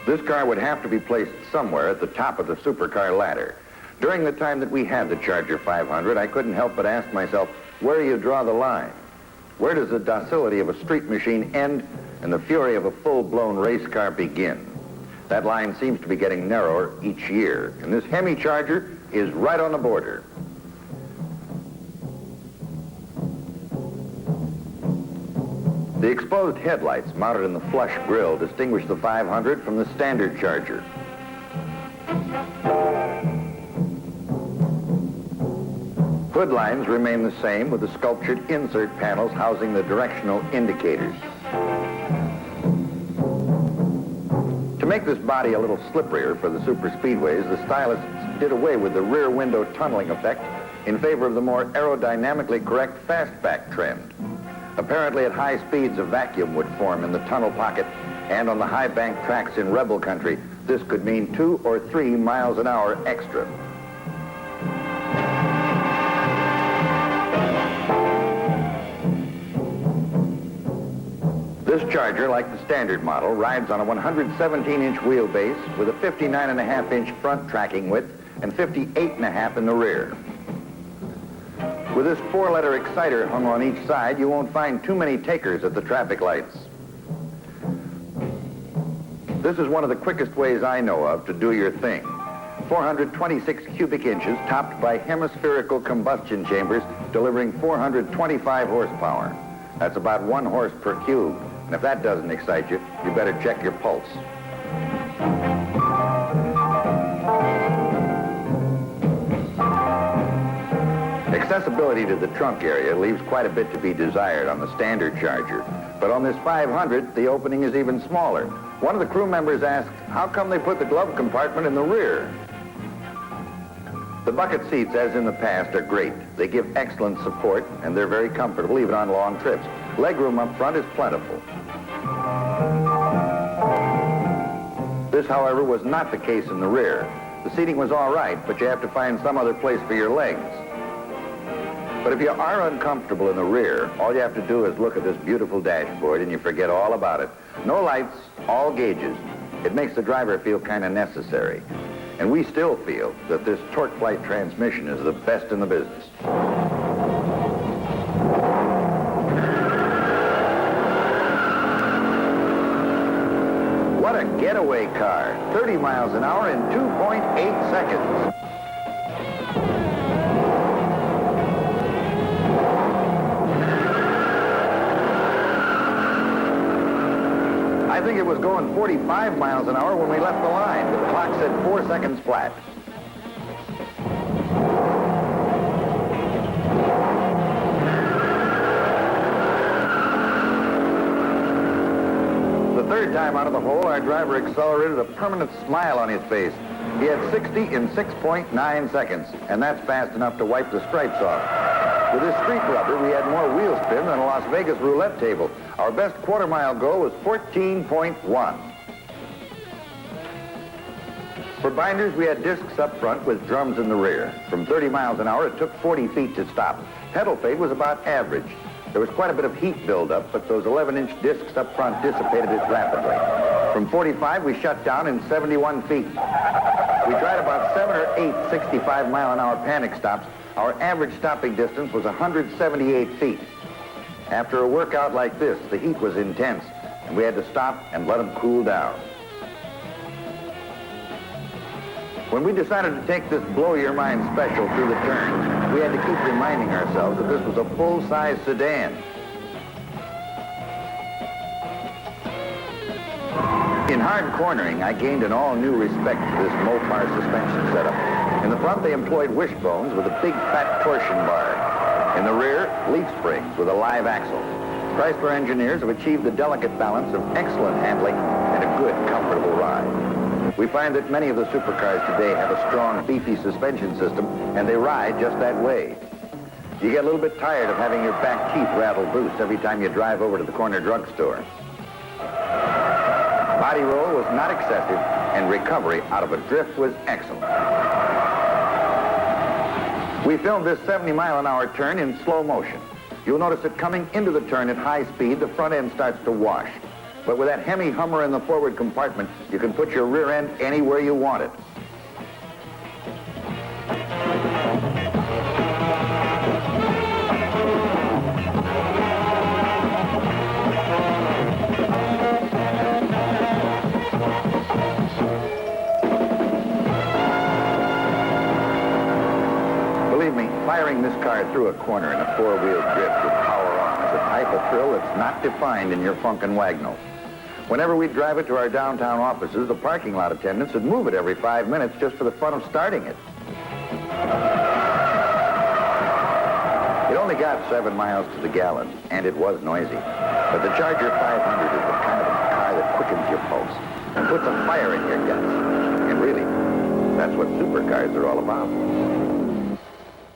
This car would have to be placed somewhere at the top of the supercar ladder. During the time that we had the Charger 500, I couldn't help but ask myself, where do you draw the line? Where does the docility of a street machine end and the fury of a full-blown race car begin? That line seems to be getting narrower each year, and this Hemi Charger is right on the border. The exposed headlights mounted in the flush grille distinguish the 500 from the standard Charger. Hood lines remain the same with the sculptured insert panels housing the directional indicators. To make this body a little slipperier for the super speedways, the stylists did away with the rear window tunneling effect in favor of the more aerodynamically correct fastback trend. Apparently at high speeds a vacuum would form in the tunnel pocket, and on the high bank tracks in rebel country, this could mean 2 or 3 miles an hour extra. This Charger, like the standard model, rides on a 117-inch wheelbase with a 59.5-inch front tracking width and 58.5 in the rear. With this 4-letter exciter hung on each side, you won't find too many takers at the traffic lights. This is one of the quickest ways I know of to do your thing. 426 cubic inches topped by hemispherical combustion chambers delivering 425 horsepower. That's about 1 horse per cube. And if that doesn't excite you, you better check your pulse. Accessibility to the trunk area leaves quite a bit to be desired on the standard Charger. But on this 500, the opening is even smaller. One of the crew members asked, how come they put the glove compartment in the rear? The bucket seats, as in the past, are great. They give excellent support, and they're very comfortable even on long trips. Legroom up front is plentiful. This, however, was not the case in the rear. The seating was all right, but you have to find some other place for your legs. But if you are uncomfortable in the rear, all you have to do is look at this beautiful dashboard and you forget all about it. No lights, all gauges. It makes the driver feel kind of necessary. And we still feel that this torque flight transmission is the best in the business. What a getaway car. 30 miles an hour in 2.8 seconds. I think it was going 45 miles an hour when we left the line. The clock said 4 seconds flat. The third time out of the hole, our driver accelerated a permanent smile on his face. He had 60 in 6.9 seconds, and that's fast enough to wipe the stripes off. With this street rubber, we had more wheel spin than a Las Vegas roulette table. Our best quarter-mile goal was 14.1. For binders, we had discs up front with drums in the rear. From 30 miles an hour, it took 40 feet to stop. Pedal fade was about average. There was quite a bit of heat buildup, but those 11-inch discs up front dissipated it rapidly. From 45, we shut down in 71 feet. We tried about 7 or 8 65-mile-an-hour panic stops. Our average stopping distance was 178 feet. After a workout like this, the heat was intense, and we had to stop and let them cool down. When we decided to take this blow-your-mind special through the turns, we had to keep reminding ourselves that this was a full-size sedan. In hard cornering, I gained an all-new respect for this Mopar suspension setup. In the front, they employed wishbones with a big, fat torsion bar. In the rear, leaf springs with a live axle. Chrysler engineers have achieved the delicate balance of excellent handling and a good, comfortable ride. We find that many of the supercars today have a strong, beefy suspension system, and they ride just that way. You get a little bit tired of having your back teeth rattled loose every time you drive over to the corner drugstore. Body roll was not excessive, and recovery out of a drift was excellent. We filmed this 70-mile-an-hour turn in slow motion. You'll notice that coming into the turn at high speed, the front end starts to wash. But with that Hemi Hummer in the forward compartment, you can put your rear end anywhere you want it. Believe me, firing this car through a corner in a four-wheel drift with power on is a type of thrill that's not defined in your Funkin' Wagnalls. Whenever we'd drive it to our downtown offices, the parking lot attendants would move it every 5 minutes just for the fun of starting it. It only got 7 miles to the gallon, and it was noisy. But the Charger 500 is the kind of car that quickens your pulse and puts a fire in your guts. And really, that's what supercars are all about.